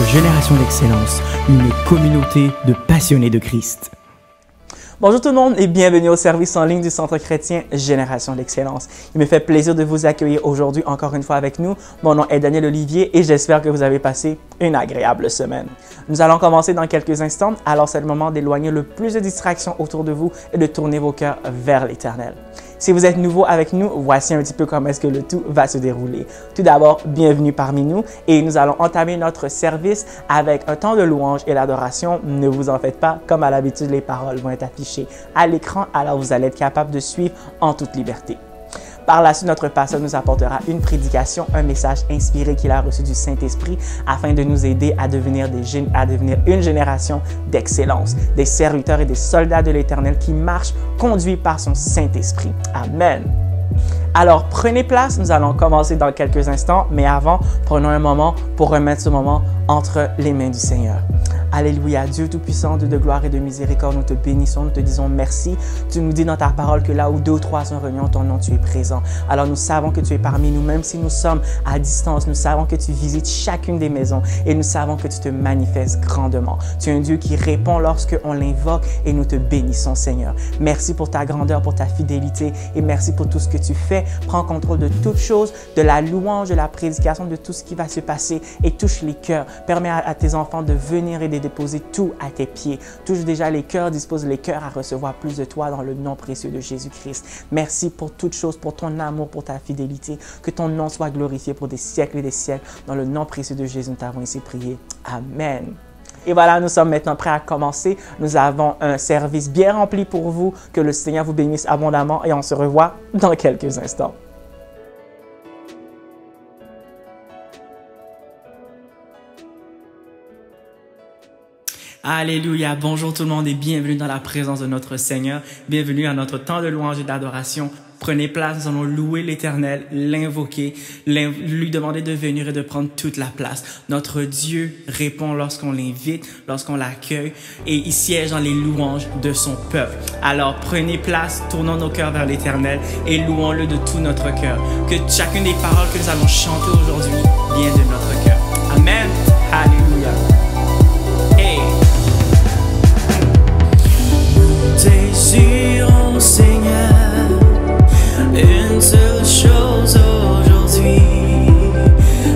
Génération d'Excellence, une communauté de passionnés de Christ. Bonjour tout le monde et bienvenue au service en ligne du Centre chrétien Génération d'Excellence. Il me fait plaisir de vous accueillir aujourd'hui encore une fois avec nous. Mon nom est Daniel Olivier et j'espère que vous avez passé une agréable semaine. Nous allons commencer dans quelques instants, alors c'est le moment d'éloigner le plus de distractions autour de vous et de tourner vos cœurs vers l'Éternel. Si vous êtes nouveau avec nous, voici un petit peu comment est-ce que le tout va se dérouler. Tout d'abord, bienvenue parmi nous et nous allons entamer notre service avec un temps de louange et d'adoration. Ne vous en faites pas, comme à l'habitude, les paroles vont être affichées à l'écran, alors vous allez être capable de suivre en toute liberté. Par la suite, notre pasteur nous apportera une prédication, un message inspiré qu'il a reçu du Saint-Esprit afin de nous aider à devenir une génération d'excellence, des serviteurs et des soldats de l'Éternel qui marchent conduits par son Saint-Esprit. Amen. Alors, prenez place, nous allons commencer dans quelques instants, mais avant, prenons un moment pour remettre ce moment entre les mains du Seigneur. Alléluia, Dieu Tout-Puissant, Dieu de gloire et de miséricorde, nous te bénissons, nous te disons merci. Tu nous dis dans ta parole que là où 2 ou 3 sont réunis en ton nom, tu es présent. Alors nous savons que tu es parmi nous, même si nous sommes à distance, nous savons que tu visites chacune des maisons et nous savons que tu te manifestes grandement. Tu es un Dieu qui répond lorsqu'on l'invoque et nous te bénissons, Seigneur. Merci pour ta grandeur, pour ta fidélité et merci pour tout ce que tu fais. Prends contrôle de toutes choses, de la louange, de la prédication, de tout ce qui va se passer et touche les cœurs. Permets à tes enfants de venir et de déposer tout à tes pieds. Touche déjà les cœurs, dispose les cœurs à recevoir plus de toi dans le nom précieux de Jésus-Christ. Merci pour toutes choses, pour ton amour, pour ta fidélité. Que ton nom soit glorifié pour des siècles et des siècles. Dans le nom précieux de Jésus, nous t'avons ainsi prié. Amen. Et voilà, nous sommes maintenant prêts à commencer. Nous avons un service bien rempli pour vous. Que le Seigneur vous bénisse abondamment et on se revoit dans quelques instants. Alléluia, bonjour tout le monde et bienvenue dans la présence de notre Seigneur. Bienvenue à notre temps de louange et d'adoration. Prenez place, nous allons louer l'Éternel, l'invoquer, lui demander de venir et de prendre toute la place. Notre Dieu répond lorsqu'on l'invite, lorsqu'on l'accueille et il siège dans les louanges de son peuple. Alors prenez place, tournons nos cœurs vers l'Éternel et louons-le de tout notre cœur. Que chacune des paroles que nous allons chanter aujourd'hui vienne de notre cœur. Amen. Alléluia. Hey. Désirons, Seigneur, une seule chose aujourd'hui,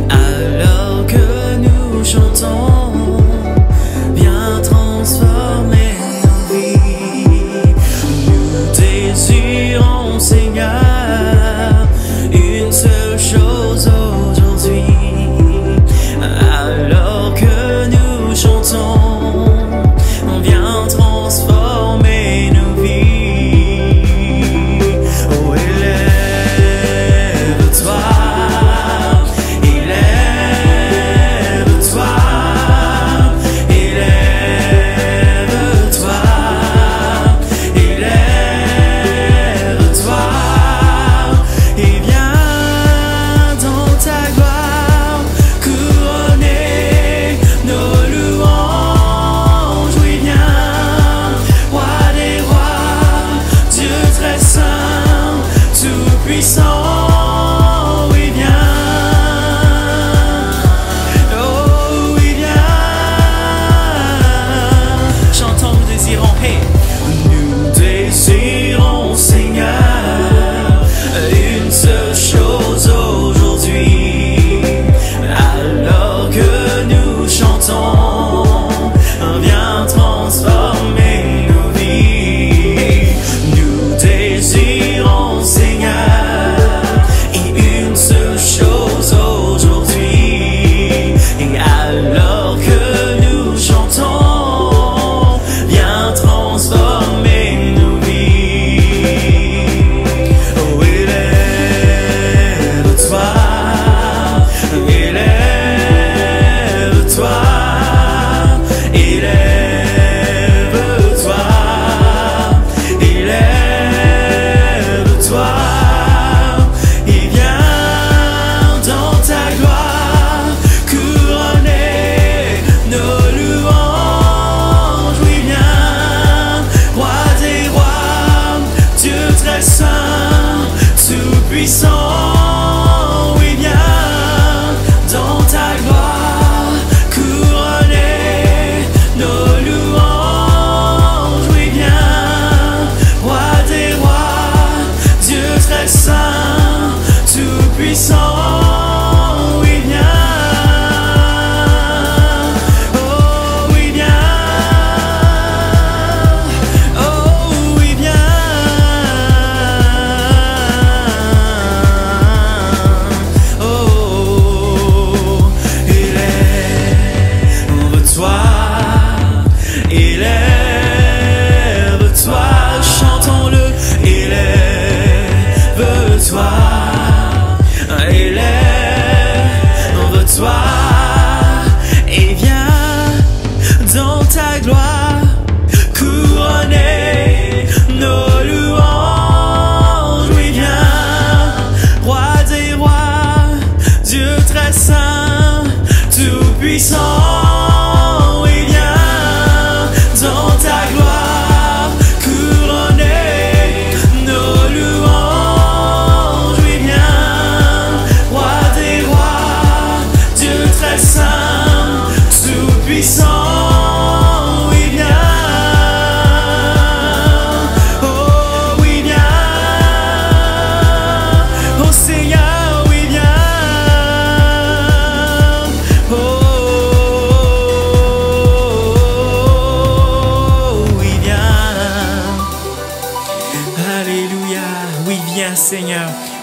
alors que nous chantons, viens transformer nos vies. Nous désirons, Seigneur, une seule chose aujourd'hui,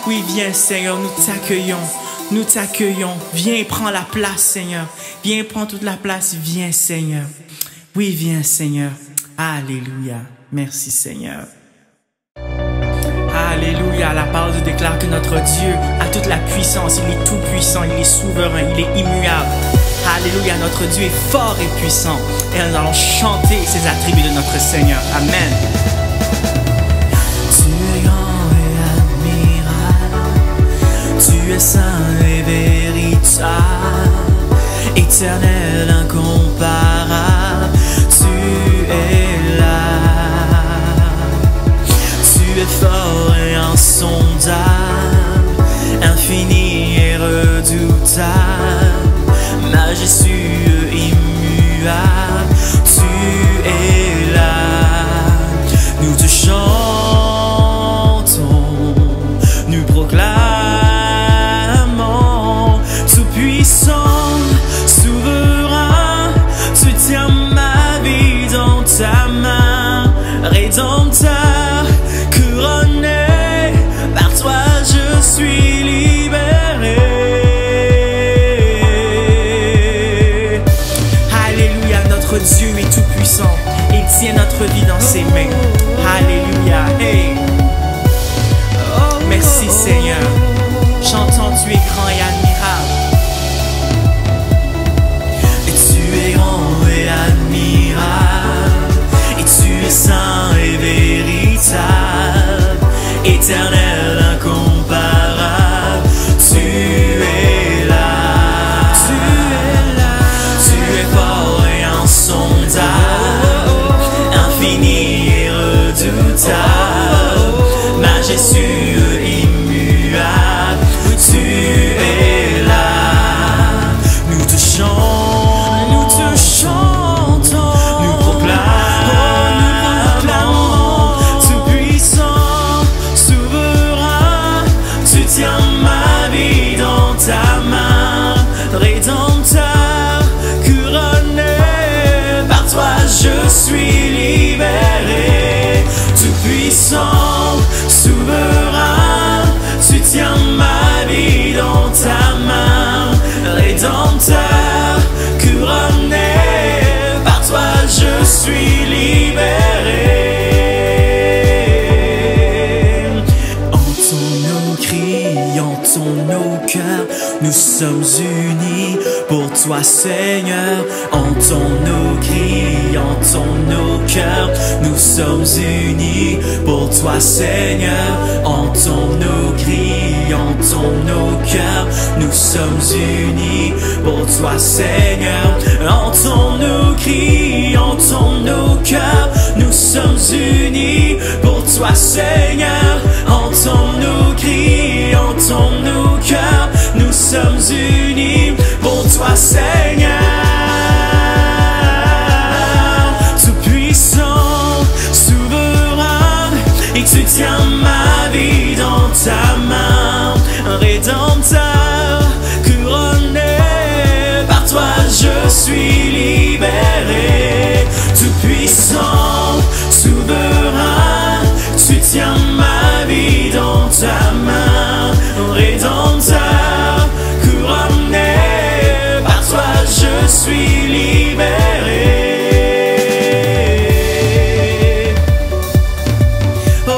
Oui, viens, Seigneur, nous t'accueillons. Nous t'accueillons. Viens, prends la place, Seigneur. Viens, prends toute la place. Viens, Seigneur. Oui, viens, Seigneur. Alléluia. Merci, Seigneur. Alléluia. La parole nous déclare que notre Dieu a toute la puissance. Il est tout puissant. Il est souverain. Il est immuable. Alléluia. Notre Dieu est fort et puissant. Et nous allons chanter ces attributs de notre Seigneur. Amen. Tu es grand et admirable, tu es saint et véritable, éternel, incomparable, tu es là. Tu es fort et insondable, infini et redoutable, majestueux, immuable, tu es là. Nous te chantons, nous proclamons, tout puissant, souverain, tu tiens ma vie dans ta main, rédempteur, couronné, par toi je suis libéré. Alléluia, notre Dieu est tout puissant, il tient notre vie dans ses mains. Alléluia, hey. Merci Seigneur, chantons, tu es grand et admirable. Et tu es grand et admirable, et tu es saint et véritable, éternel, incomparable, tu es là. Tu es là, tu es fort et insondable, infini et redoutable, majestueux, immuable, tu es là. Nous te chantons, nous proclamons, tout puissant, souverain, tu tiens ma vie dans ta main, rédempteur, couronné, par toi je suis libéré. Tout puissant, souverain, tu tiens ma vie dans ta main, rédempteur, couronné, par toi je suis libéré. Entends nos cris, entends nos cœurs, nous sommes unis pour toi Seigneur. Entends nos cris, entends nos cœurs, nous sommes unis pour toi Seigneur. Entends nos cris, entends nos cœurs, nous sommes unis pour toi Seigneur. Entends nos cris, entends nos cœurs, nous sommes unis pour toi Seigneur. Entends nos cris, entends nos cœurs, nous sommes unis pour toi Seigneur. Tout puissant, souverain, et tu tiens ma vie dans ta main, rédempteur, couronné, par toi je suis libéré. Tout puissant, souverain, tu tiens ma vie dans ta main, rédempteur, couronné, par toi je suis libéré. Oh,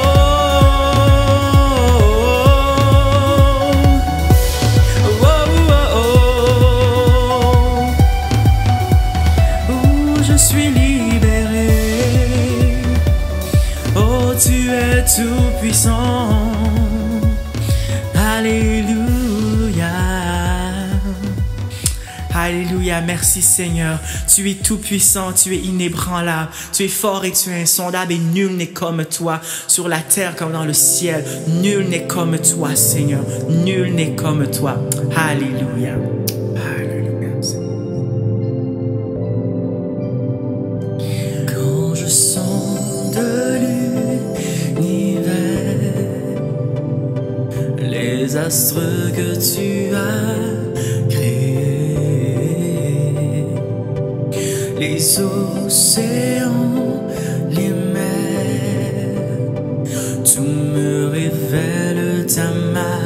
oh, oh, oh, je suis libéré. Oh, tu es tout puissant. Alléluia. Alléluia, merci Seigneur. Tu es tout puissant, tu es inébranlable, tu es fort et tu es insondable et nul n'est comme toi sur la terre comme dans le ciel. Nul n'est comme toi Seigneur, nul n'est comme toi. Alléluia. Alléluia. Quand je sonde l'univers, les astres que tu as créés, les océans, les mers, tout me révèle ta main.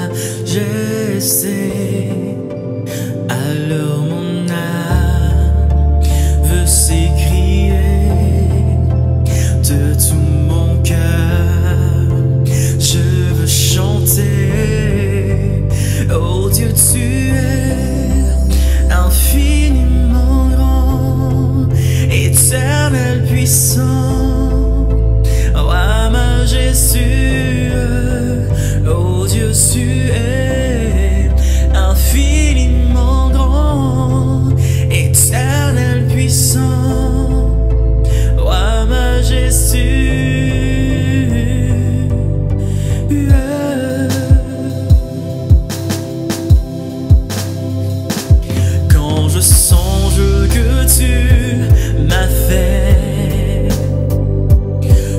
éternel puissant, roi majestueux, oh Dieu tu es infiniment grand, éternel puissant, roi majestueux. Quand je songe que tu m'as fait,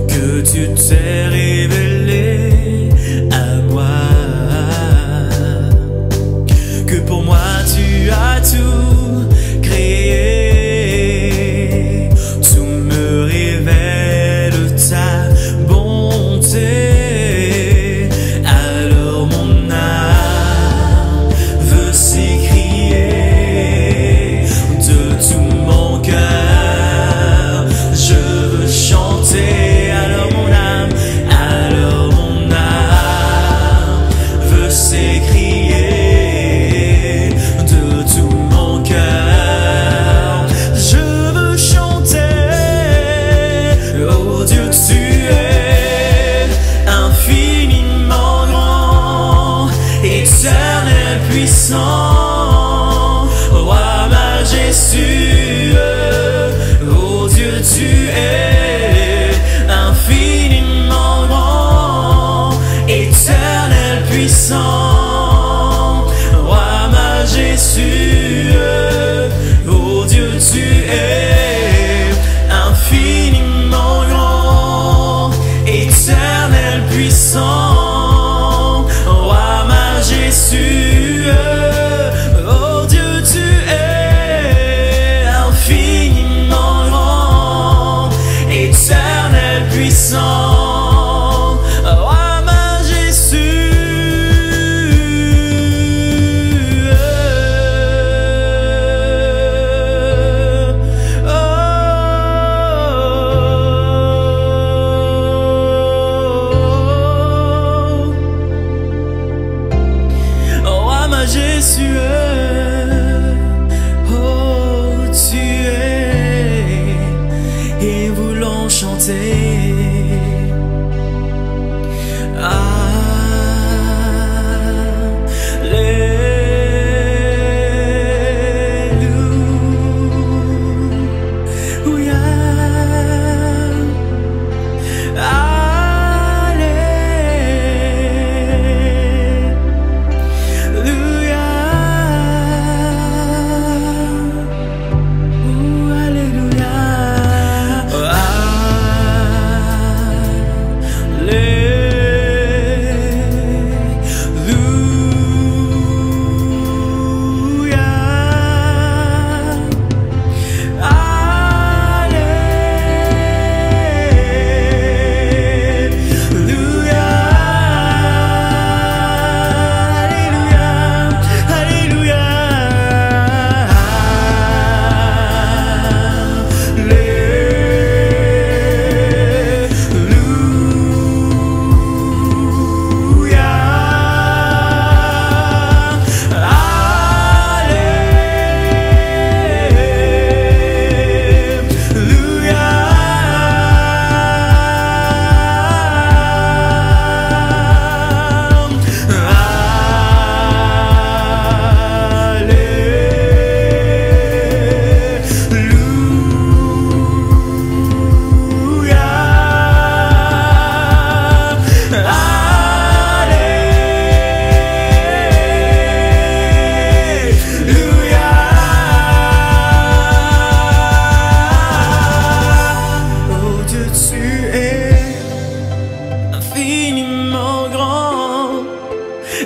que tu t'es révélé à moi, que pour moi tu as tout créé, tout me révèle ta bonté, alors mon âme veut s'écrier de tout mon cœur, je veux chanter, alors mon âme veut s'écrier de tout mon cœur, je veux chanter, oh Dieu tu es infiniment grand, éternel puissant, roi majestueux, oh Dieu tu es infiniment grand, éternel puissant, roi majestueux, oh Dieu tu es infiniment grand, éternel puissant, roi majestueux, oh Dieu tu es infiniment grand, éternel puissant, roi majestueux. Roi majestueux, oh tu es, et voulons chanter.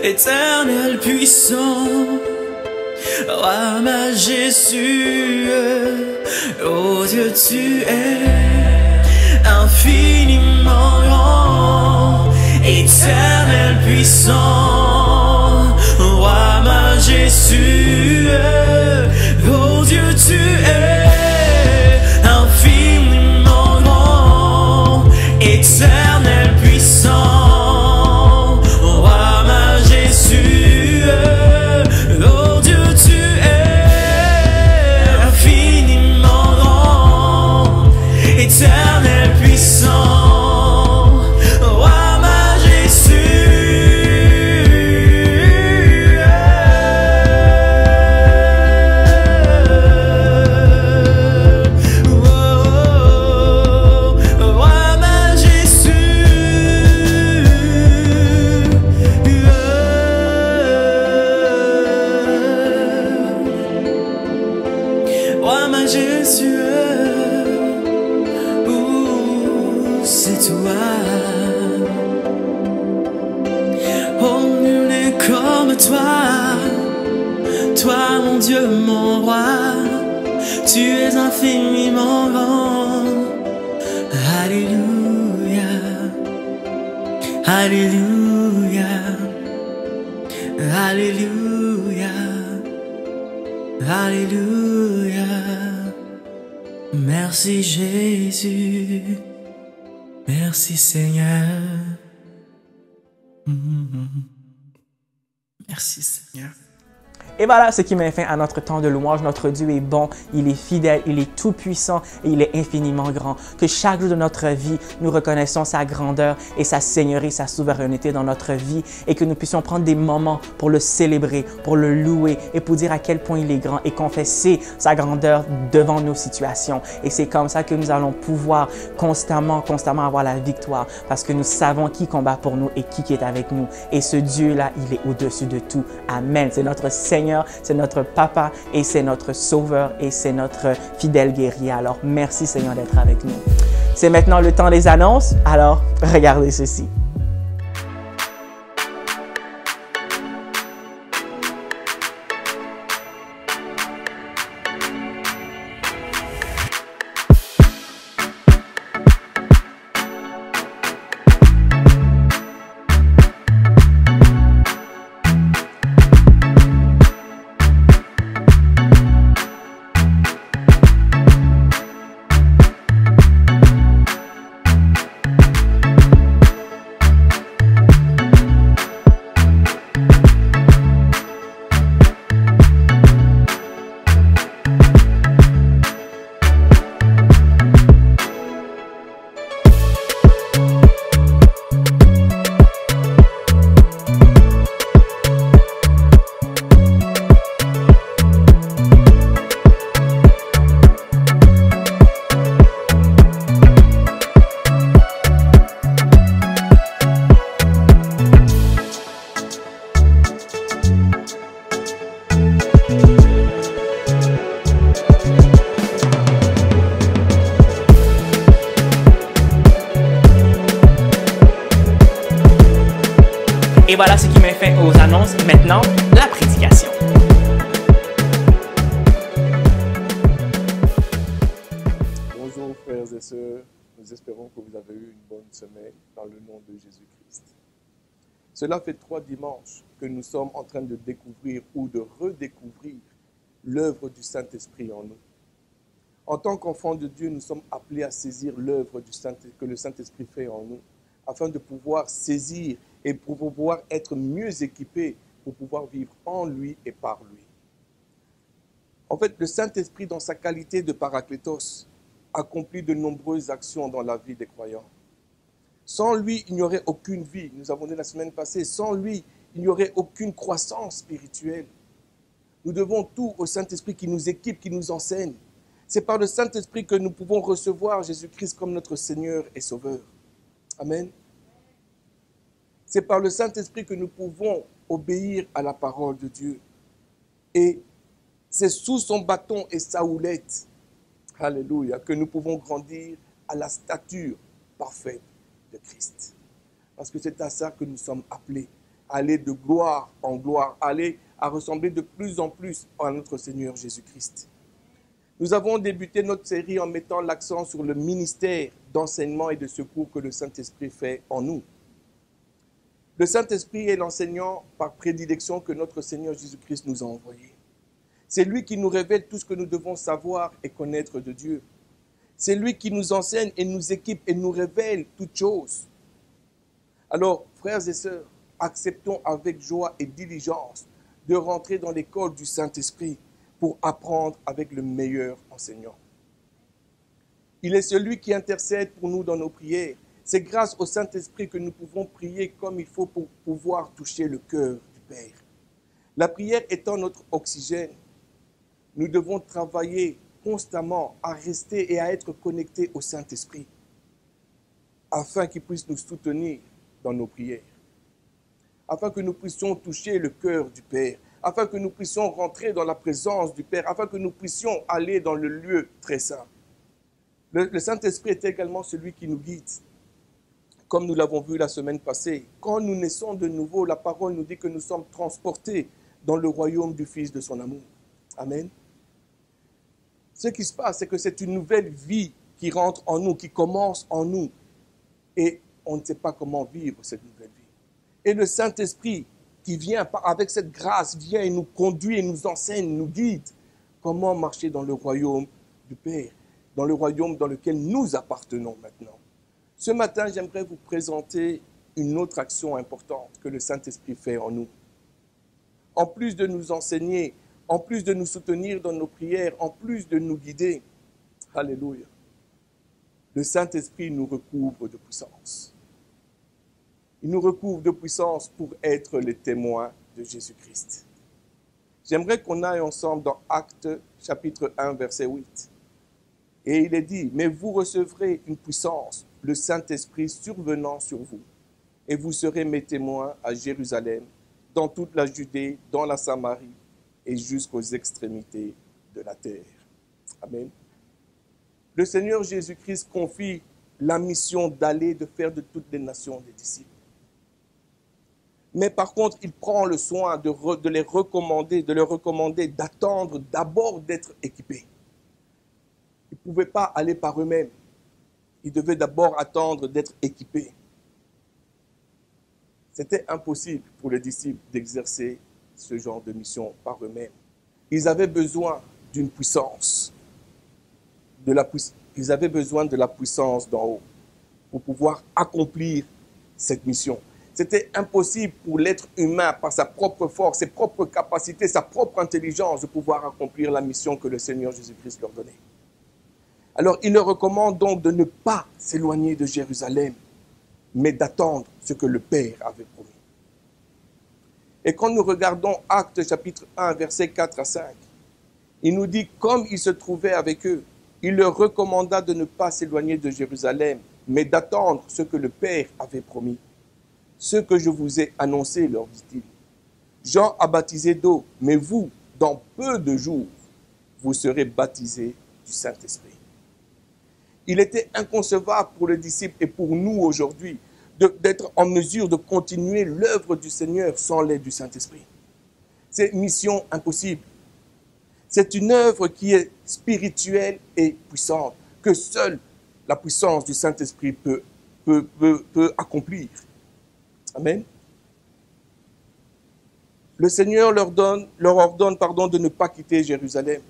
Éternel puissant, roi majestueux, oh Dieu tu es infiniment grand, éternel puissant, roi majestueux, oh Dieu tu es infiniment grand, éternel puissant. Infiniment grand, éternel puissant, roi c'est toi. Oh, nul n'est comme toi, toi mon Dieu, mon roi, tu es infiniment grand. Alléluia, Alléluia, Alléluia, Alléluia. Merci Jésus, merci Seigneur. Merci Seigneur. Et voilà ce qui met fin à notre temps de louange. Notre Dieu est bon, il est fidèle, il est tout-puissant et il est infiniment grand. Que chaque jour de notre vie, nous reconnaissons sa grandeur et sa seigneurie, sa souveraineté dans notre vie et que nous puissions prendre des moments pour le célébrer, pour le louer et pour dire à quel point il est grand et confesser sa grandeur devant nos situations. Et c'est comme ça que nous allons pouvoir constamment avoir la victoire parce que nous savons qui combat pour nous et qui est avec nous. Et ce Dieu-là, il est au-dessus de tout. Amen. C'est notre Seigneur, c'est notre Papa et c'est notre Sauveur et c'est notre fidèle guerrier. Alors, merci Seigneur d'être avec nous. C'est maintenant le temps des annonces. Alors, regardez ceci. Et voilà ce qui met fin aux annonces. Maintenant, la prédication. Bonjour frères et sœurs, nous espérons que vous avez eu une bonne semaine dans le nom de Jésus-Christ. Cela fait 3 dimanches que nous sommes en train de découvrir ou de redécouvrir l'œuvre du Saint-Esprit en nous. En tant qu'enfants de Dieu, nous sommes appelés à saisir l'œuvre que le Saint-Esprit fait en nous, afin de pouvoir saisir et pour pouvoir être mieux équipés pour pouvoir vivre en lui et par lui. En fait, le Saint-Esprit, dans sa qualité de Paraclétos, accomplit de nombreuses actions dans la vie des croyants. Sans lui, il n'y aurait aucune vie. Nous avons dit la semaine passée, sans lui, il n'y aurait aucune croissance spirituelle. Nous devons tout au Saint-Esprit qui nous équipe, qui nous enseigne. C'est par le Saint-Esprit que nous pouvons recevoir Jésus-Christ comme notre Seigneur et Sauveur. Amen. C'est par le Saint-Esprit que nous pouvons obéir à la parole de Dieu. Et c'est sous son bâton et sa houlette, alléluia, que nous pouvons grandir à la stature parfaite de Christ. Parce que c'est à ça que nous sommes appelés, à aller de gloire en gloire, aller à ressembler de plus en plus à notre Seigneur Jésus-Christ. Nous avons débuté notre série en mettant l'accent sur le ministère d'enseignement et de secours que le Saint-Esprit fait en nous. Le Saint-Esprit est l'enseignant par prédilection que notre Seigneur Jésus-Christ nous a envoyé. C'est lui qui nous révèle tout ce que nous devons savoir et connaître de Dieu. C'est lui qui nous enseigne et nous équipe et nous révèle toutes choses. Alors, frères et sœurs, acceptons avec joie et diligence de rentrer dans l'école du Saint-Esprit pour apprendre avec le meilleur enseignant. Il est celui qui intercède pour nous dans nos prières. C'est grâce au Saint-Esprit que nous pouvons prier comme il faut pour pouvoir toucher le cœur du Père. La prière étant notre oxygène, nous devons travailler constamment à rester et à être connectés au Saint-Esprit afin qu'il puisse nous soutenir dans nos prières, afin que nous puissions toucher le cœur du Père, afin que nous puissions rentrer dans la présence du Père, afin que nous puissions aller dans le lieu très saint. Le Saint-Esprit est également celui qui nous guide. Comme nous l'avons vu la semaine passée, quand nous naissons de nouveau, la parole nous dit que nous sommes transportés dans le royaume du Fils de son amour. Amen. Ce qui se passe, c'est que c'est une nouvelle vie qui rentre en nous, qui commence en nous. Et on ne sait pas comment vivre cette nouvelle vie. Et le Saint-Esprit qui vient avec cette grâce, vient et nous conduit et nous enseigne, nous guide comment marcher dans le royaume du Père, dans le royaume dans lequel nous appartenons maintenant. Ce matin, j'aimerais vous présenter une autre action importante que le Saint-Esprit fait en nous. En plus de nous enseigner, en plus de nous soutenir dans nos prières, en plus de nous guider, alléluia, le Saint-Esprit nous recouvre de puissance. Il nous recouvre de puissance pour être les témoins de Jésus-Christ. J'aimerais qu'on aille ensemble dans Actes chapitre 1, verset 8. Et il est dit, « Mais vous recevrez une puissance, le Saint-Esprit survenant sur vous, et vous serez mes témoins à Jérusalem, dans toute la Judée, dans la Samarie, et jusqu'aux extrémités de la terre. » Amen. Le Seigneur Jésus-Christ confie la mission d'aller, de faire de toutes les nations des disciples. Mais par contre, il prend le soin de les recommander, de leur recommander d'attendre d'abord d'être équipés. Ils ne pouvaient pas aller par eux-mêmes. Ils devaient d'abord attendre d'être équipés. C'était impossible pour les disciples d'exercer ce genre de mission par eux-mêmes. Ils avaient besoin d'une puissance. Ils avaient besoin de la puissance d'en haut pour pouvoir accomplir cette mission. C'était impossible pour l'être humain, par sa propre force, ses propres capacités, sa propre intelligence, de pouvoir accomplir la mission que le Seigneur Jésus-Christ leur donnait. Alors, il leur recommande donc de ne pas s'éloigner de Jérusalem, mais d'attendre ce que le Père avait promis. Et quand nous regardons Actes chapitre 1, versets 4 à 5, il nous dit, comme il se trouvait avec eux, il leur recommanda de ne pas s'éloigner de Jérusalem, mais d'attendre ce que le Père avait promis. Ce que je vous ai annoncé, leur dit-il. Jean a baptisé d'eau, mais vous, dans peu de jours, vous serez baptisés du Saint-Esprit. Il était inconcevable pour les disciples et pour nous aujourd'hui d'être en mesure de continuer l'œuvre du Seigneur sans l'aide du Saint-Esprit. C'est une mission impossible. C'est une œuvre qui est spirituelle et puissante, que seule la puissance du Saint-Esprit peut accomplir. Amen. Le Seigneur leur ordonne de ne pas quitter Jérusalem.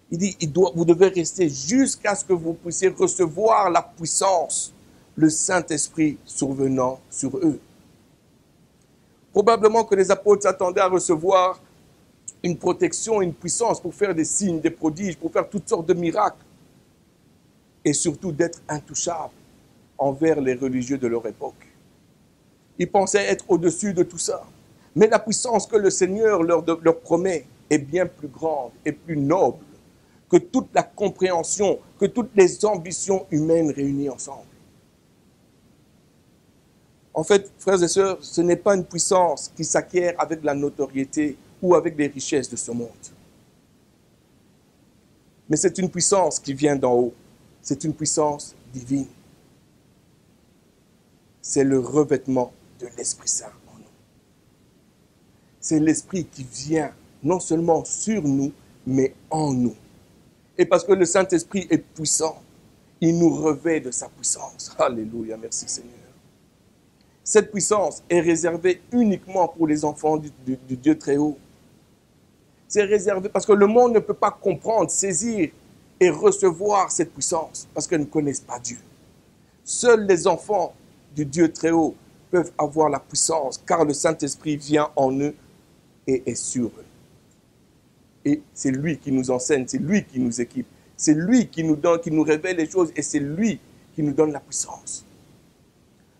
Il dit, vous devez rester jusqu'à ce que vous puissiez recevoir la puissance, le Saint-Esprit survenant sur eux. Probablement que les apôtres s'attendaient à recevoir une protection, une puissance pour faire des signes, des prodiges, pour faire toutes sortes de miracles. Et surtout d'être intouchables envers les religieux de leur époque. Ils pensaient être au-dessus de tout ça. Mais la puissance que le Seigneur leur promet est bien plus grande et plus noble que toute la compréhension, que toutes les ambitions humaines réunies ensemble. En fait, frères et sœurs, ce n'est pas une puissance qui s'acquiert avec la notoriété ou avec les richesses de ce monde. Mais c'est une puissance qui vient d'en haut. C'est une puissance divine. C'est le revêtement de l'Esprit Saint en nous. C'est l'Esprit qui vient non seulement sur nous, mais en nous. Et parce que le Saint-Esprit est puissant, il nous revêt de sa puissance. Alléluia, merci Seigneur. Cette puissance est réservée uniquement pour les enfants du Dieu très haut. C'est réservé parce que le monde ne peut pas comprendre, saisir et recevoir cette puissance parce qu'ils ne connaissent pas Dieu. Seuls les enfants du Dieu très haut peuvent avoir la puissance car le Saint-Esprit vient en eux et est sur eux. Et c'est lui qui nous enseigne, c'est lui qui nous équipe. C'est lui qui nous donne, qui nous révèle les choses et c'est lui qui nous donne la puissance.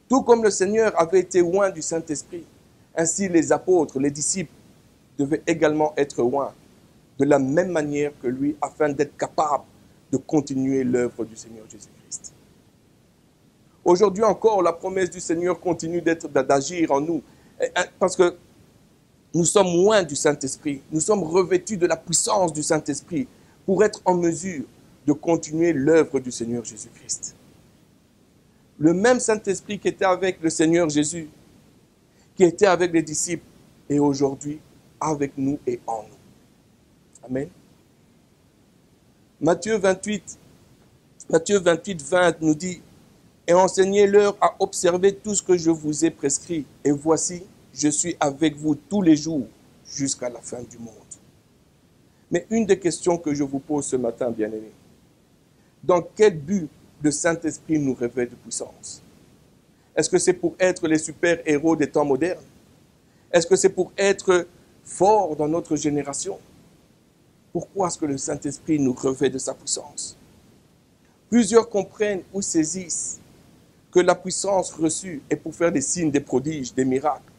Tout comme le Seigneur avait été oint du Saint-Esprit, ainsi les apôtres, les disciples devaient également être oints de la même manière que lui, afin d'être capables de continuer l'œuvre du Seigneur Jésus-Christ. Aujourd'hui encore, la promesse du Seigneur continue d'agir en nous, parce que nous sommes oints du Saint-Esprit, nous sommes revêtus de la puissance du Saint-Esprit pour être en mesure de continuer l'œuvre du Seigneur Jésus-Christ. Le même Saint-Esprit qui était avec le Seigneur Jésus, qui était avec les disciples, est aujourd'hui avec nous et en nous. Amen. Matthieu 28, 20 nous dit « Et enseignez-leur à observer tout ce que je vous ai prescrit, et voici, je suis avec vous tous les jours jusqu'à la fin du monde. » Mais une des questions que je vous pose ce matin, bien-aimés, dans quel but le Saint-Esprit nous revêt de puissance? Est-ce que c'est pour être les super-héros des temps modernes? Est-ce que c'est pour être fort dans notre génération? Pourquoi est-ce que le Saint-Esprit nous revêt de sa puissance? Plusieurs comprennent ou saisissent que la puissance reçue est pour faire des signes, des prodiges, des miracles.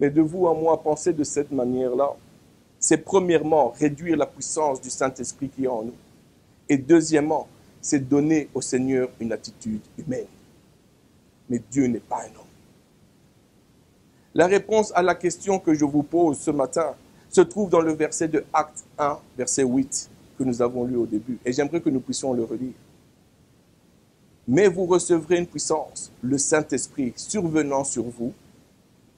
Mais de vous à moi, penser de cette manière-là, c'est premièrement réduire la puissance du Saint-Esprit qui est en nous. Et deuxièmement, c'est donner au Seigneur une attitude humaine. Mais Dieu n'est pas un homme. La réponse à la question que je vous pose ce matin se trouve dans le verset de Actes 1, verset 8, que nous avons lu au début. Et j'aimerais que nous puissions le relire. « Mais vous recevrez une puissance, le Saint-Esprit survenant sur vous,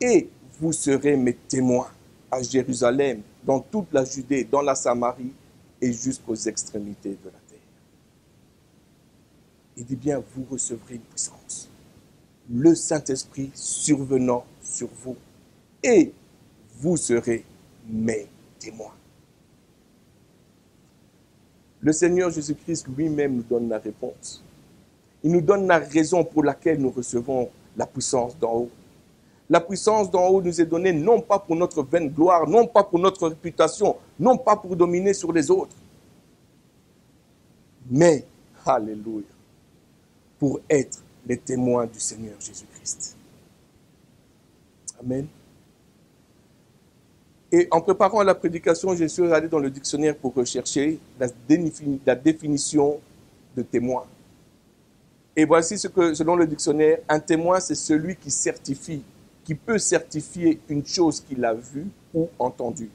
et vous serez mes témoins à Jérusalem, dans toute la Judée, dans la Samarie et jusqu'aux extrémités de la terre. » Il dit bien, vous recevrez une puissance. Le Saint-Esprit survenant sur vous, et vous serez mes témoins. Le Seigneur Jésus-Christ lui-même nous donne la réponse. Il nous donne la raison pour laquelle nous recevons la puissance d'en haut. La puissance d'en haut nous est donnée non pas pour notre vaine gloire, non pas pour notre réputation, non pas pour dominer sur les autres, mais, alléluia, pour être les témoins du Seigneur Jésus-Christ. Amen. Et en préparant la prédication, je suis allé dans le dictionnaire pour rechercher la définition de témoin. Et voici ce que, selon le dictionnaire, un témoin, c'est celui qui certifie, qui peut certifier une chose qu'il a vue ou entendue.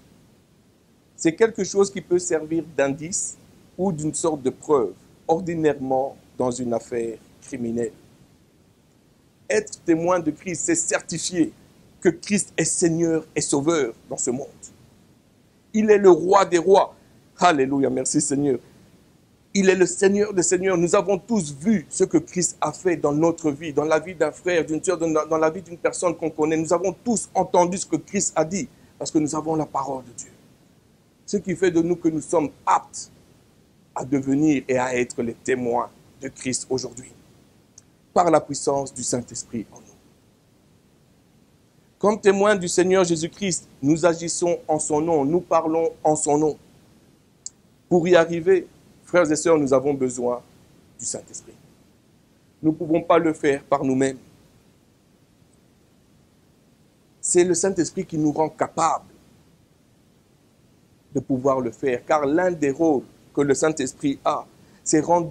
C'est quelque chose qui peut servir d'indice ou d'une sorte de preuve, ordinairement dans une affaire criminelle. Être témoin de Christ, c'est certifier que Christ est Seigneur et Sauveur dans ce monde. Il est le roi des rois. Alléluia, merci Seigneur. Il est le Seigneur des seigneurs. Nous avons tous vu ce que Christ a fait dans notre vie, dans la vie d'un frère, d'une sœur, dans la vie d'une personne qu'on connaît. Nous avons tous entendu ce que Christ a dit, parce que nous avons la parole de Dieu. Ce qui fait de nous que nous sommes aptes à devenir et à être les témoins de Christ aujourd'hui, par la puissance du Saint-Esprit en nous. Comme témoins du Seigneur Jésus-Christ, nous agissons en son nom, nous parlons en son nom. Pour y arriver, frères et sœurs, nous avons besoin du Saint-Esprit. Nous ne pouvons pas le faire par nous-mêmes. C'est le Saint-Esprit qui nous rend capables de pouvoir le faire, car l'un des rôles que le Saint-Esprit a, c'est rendre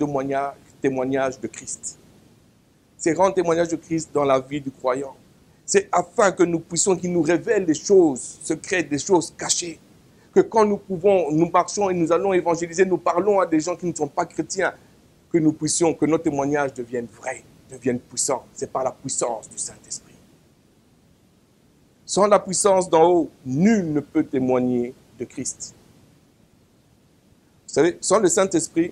témoignage de Christ. C'est rendre témoignage de Christ dans la vie du croyant. C'est afin que nous puissions, qu'il nous révèle des choses secrètes, des choses cachées. Que quand nous marchons et nous allons évangéliser, nous parlons à des gens qui ne sont pas chrétiens, que nous puissions, que nos témoignages deviennent vrais, deviennent puissants. C'est par la puissance du Saint-Esprit. Sans la puissance d'en haut, nul ne peut témoigner de Christ. Vous savez, sans le Saint-Esprit,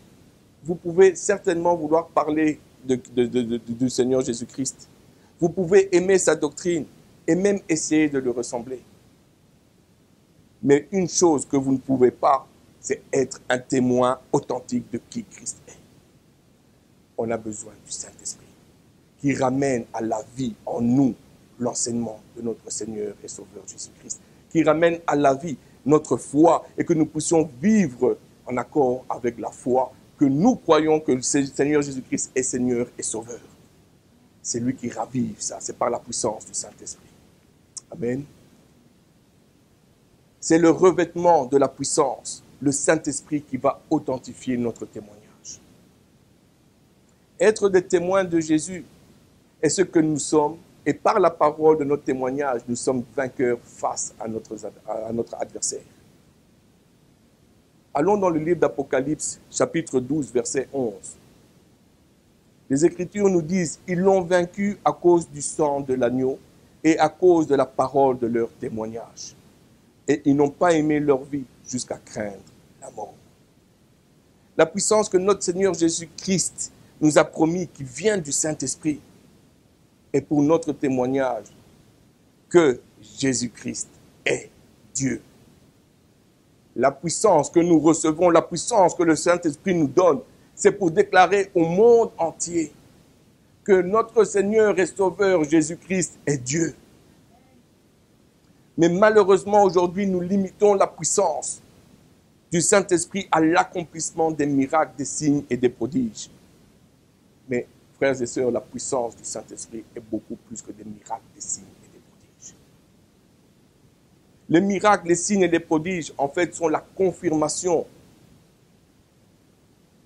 vous pouvez certainement vouloir parler du Seigneur Jésus-Christ. Vous pouvez aimer sa doctrine et même essayer de le ressembler. Mais une chose que vous ne pouvez pas, c'est être un témoin authentique de qui Christ est. On a besoin du Saint-Esprit qui ramène à la vie en nous l'enseignement de notre Seigneur et Sauveur Jésus-Christ, qui ramène à la vie notre foi et que nous puissions vivre en accord avec la foi que nous croyons que le Seigneur Jésus-Christ est Seigneur et Sauveur. C'est lui qui ravive ça, c'est par la puissance du Saint-Esprit. Amen. C'est le revêtement de la puissance, le Saint-Esprit qui va authentifier notre témoignage. Être des témoins de Jésus est ce que nous sommes, et par la parole de notre témoignage, nous sommes vainqueurs face à notre adversaire. Allons dans le livre d'Apocalypse, chapitre 12, verset 11. Les Écritures nous disent « Ils l'ont vaincu à cause du sang de l'agneau et à cause de la parole de leur témoignage. Et ils n'ont pas aimé leur vie jusqu'à craindre la mort. » La puissance que notre Seigneur Jésus-Christ nous a promis, qui vient du Saint-Esprit, est pour notre témoignage que Jésus-Christ est Dieu. La puissance que nous recevons, la puissance que le Saint-Esprit nous donne, c'est pour déclarer au monde entier que notre Seigneur et Sauveur Jésus-Christ est Dieu. Mais malheureusement, aujourd'hui, nous limitons la puissance du Saint-Esprit à l'accomplissement des miracles, des signes et des prodiges. Mais, frères et sœurs, la puissance du Saint-Esprit est beaucoup plus que des miracles, des signes et des prodiges. Les miracles, les signes et les prodiges, en fait, sont la confirmation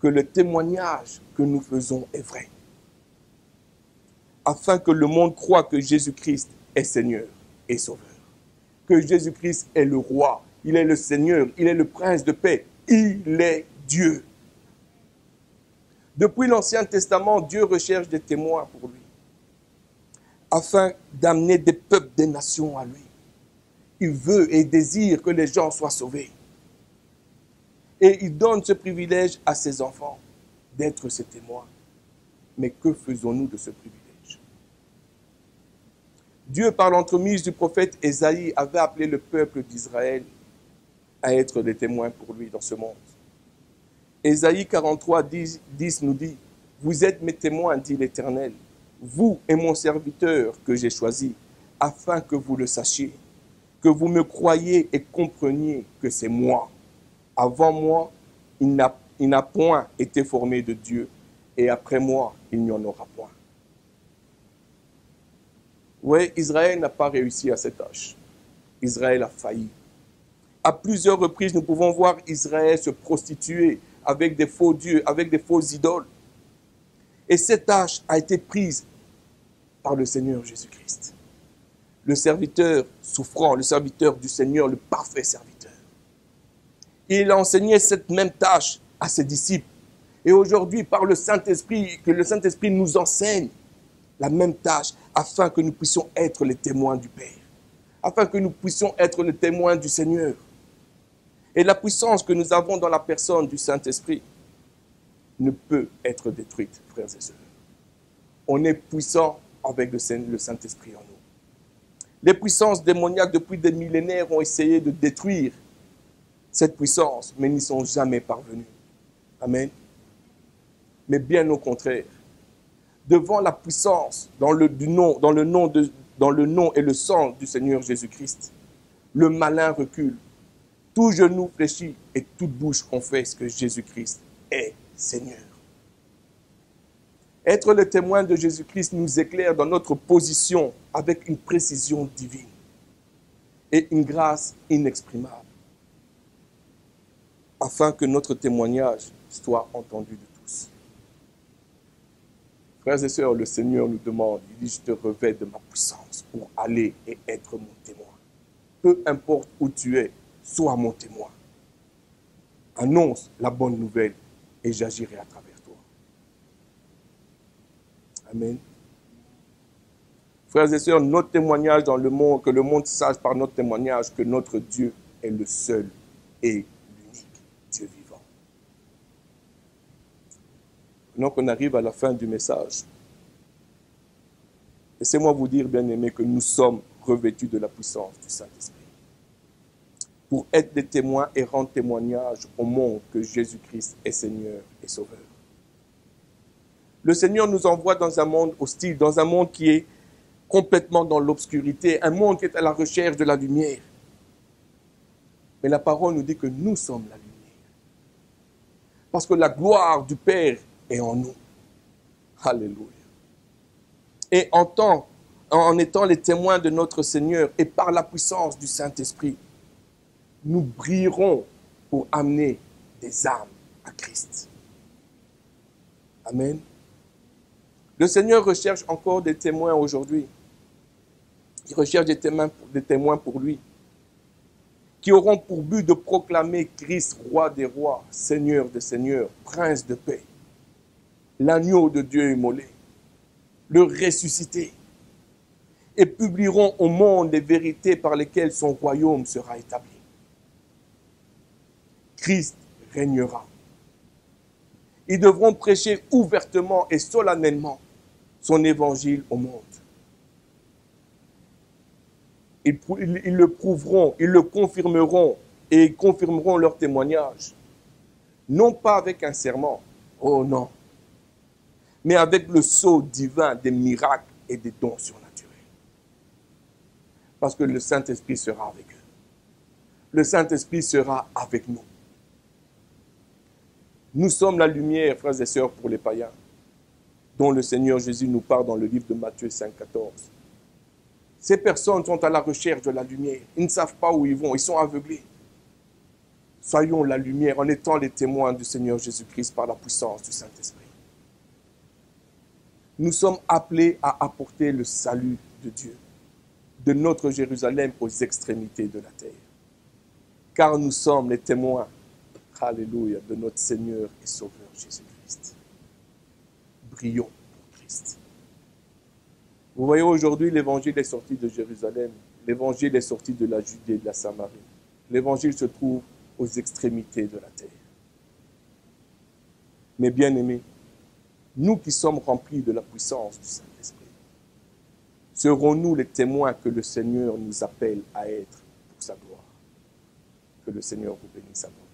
que le témoignage que nous faisons est vrai. Afin que le monde croie que Jésus-Christ est Seigneur et Sauveur. Que Jésus-Christ est le roi, il est le Seigneur, il est le prince de paix, il est Dieu. Depuis l'Ancien Testament, Dieu recherche des témoins pour lui, afin d'amener des peuples, des nations à lui. Il veut et désire que les gens soient sauvés. Et il donne ce privilège à ses enfants d'être ses témoins. Mais que faisons-nous de ce privilège? Dieu, par l'entremise du prophète Ésaïe, avait appelé le peuple d'Israël à être des témoins pour lui dans ce monde. Ésaïe 43, 10 nous dit « Vous êtes mes témoins, dit l'Éternel, vous et mon serviteur que j'ai choisi, afin que vous le sachiez, que vous me croyiez et compreniez que c'est moi. Avant moi, il n'a point été formé de Dieu, et après moi, il n'y en aura point. » Oui, Israël n'a pas réussi à cette tâche. Israël a failli. À plusieurs reprises, nous pouvons voir Israël se prostituer avec des faux dieux, avec des fausses idoles. Et cette tâche a été prise par le Seigneur Jésus-Christ. Le serviteur souffrant, le serviteur du Seigneur, le parfait serviteur. Il a enseigné cette même tâche à ses disciples. Et aujourd'hui, par le Saint-Esprit, que le Saint-Esprit nous enseigne la même tâche, afin que nous puissions être les témoins du Père. Afin que nous puissions être les témoins du Seigneur. Et la puissance que nous avons dans la personne du Saint-Esprit ne peut être détruite, frères et sœurs. On est puissant avec le Saint-Esprit en nous. Les puissances démoniaques depuis des millénaires ont essayé de détruire cette puissance, mais n'y sont jamais parvenus. Amen. Mais bien au contraire, devant la puissance dans le nom et le sang du Seigneur Jésus-Christ, le malin recule. Tout genou fléchit et toute bouche confesse que Jésus-Christ est Seigneur. Être le témoin de Jésus-Christ nous éclaire dans notre position avec une précision divine et une grâce inexprimable, afin que notre témoignage soit entendu de tous. Frères et sœurs, le Seigneur nous demande, il dit, je te revêt de ma puissance pour aller et être mon témoin. Peu importe où tu es, sois mon témoin. Annonce la bonne nouvelle et j'agirai à travers toi. Amen. Frères et sœurs, notre témoignage dans le monde, que le monde sache par notre témoignage que notre Dieu est le seul et l'unique Dieu vivant. Maintenant qu'on arrive à la fin du message, laissez-moi vous dire, bien-aimés, que nous sommes revêtus de la puissance du Saint-Esprit pour être des témoins et rendre témoignage au monde que Jésus-Christ est Seigneur et Sauveur. Le Seigneur nous envoie dans un monde hostile, dans un monde qui est complètement dans l'obscurité, un monde qui est à la recherche de la lumière. Mais la parole nous dit que nous sommes la lumière. Parce que la gloire du Père est en nous. Alléluia. Et en étant les témoins de notre Seigneur et par la puissance du Saint-Esprit, nous brillerons pour amener des âmes à Christ. Amen. Le Seigneur recherche encore des témoins aujourd'hui. Il recherche des témoins pour lui, qui auront pour but de proclamer Christ, roi des rois, Seigneur des seigneurs, prince de paix, l'agneau de Dieu immolé, le ressuscité, et publieront au monde les vérités par lesquelles son royaume sera établi. Christ régnera. Ils devront prêcher ouvertement et solennellement son évangile au monde. Ils le prouveront, ils le confirmeront et ils confirmeront leur témoignage. Non pas avec un serment, oh non, mais avec le sceau divin des miracles et des dons surnaturels. Parce que le Saint-Esprit sera avec eux. Le Saint-Esprit sera avec nous. Nous sommes la lumière, frères et sœurs, pour les païens, dont le Seigneur Jésus nous parle dans le livre de Matthieu 5,14. Ces personnes sont à la recherche de la lumière. Ils ne savent pas où ils vont, ils sont aveuglés. Soyons la lumière en étant les témoins du Seigneur Jésus-Christ par la puissance du Saint-Esprit. Nous sommes appelés à apporter le salut de Dieu, de notre Jérusalem aux extrémités de la terre. Car nous sommes les témoins, alléluia, de notre Seigneur et Sauveur Jésus-Christ. Brillons pour Christ. Vous voyez, aujourd'hui, l'évangile est sorti de Jérusalem. L'évangile est sorti de la Judée et de la Samarie. L'évangile se trouve aux extrémités de la terre. Mais bien aimés, nous qui sommes remplis de la puissance du Saint-Esprit, serons-nous les témoins que le Seigneur nous appelle à être pour sa gloire? Que le Seigneur vous bénisse abondamment.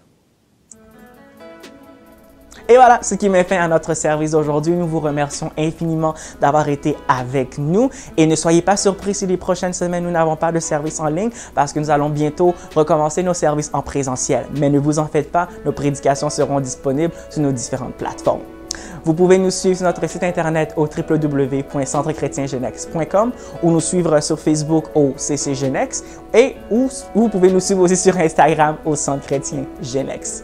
Et voilà ce qui met fin à notre service d'aujourd'hui. Nous vous remercions infiniment d'avoir été avec nous. Et ne soyez pas surpris si les prochaines semaines, nous n'avons pas de service en ligne parce que nous allons bientôt recommencer nos services en présentiel. Mais ne vous en faites pas, nos prédications seront disponibles sur nos différentes plateformes. Vous pouvez nous suivre sur notre site internet au www.centrechrétiengenex.com ou nous suivre sur Facebook au CCGenex et vous pouvez nous suivre aussi sur Instagram au Centre Chrétien Genex.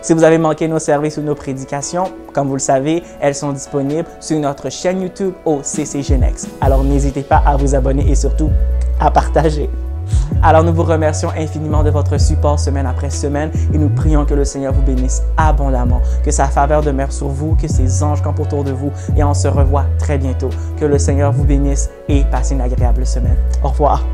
Si vous avez manqué nos services ou nos prédications, comme vous le savez, elles sont disponibles sur notre chaîne YouTube au CCGenex. Alors n'hésitez pas à vous abonner et surtout à partager. Alors nous vous remercions infiniment de votre support semaine après semaine et nous prions que le Seigneur vous bénisse abondamment, que sa faveur demeure sur vous, que ses anges campent autour de vous et on se revoit très bientôt. Que le Seigneur vous bénisse et passe une agréable semaine. Au revoir.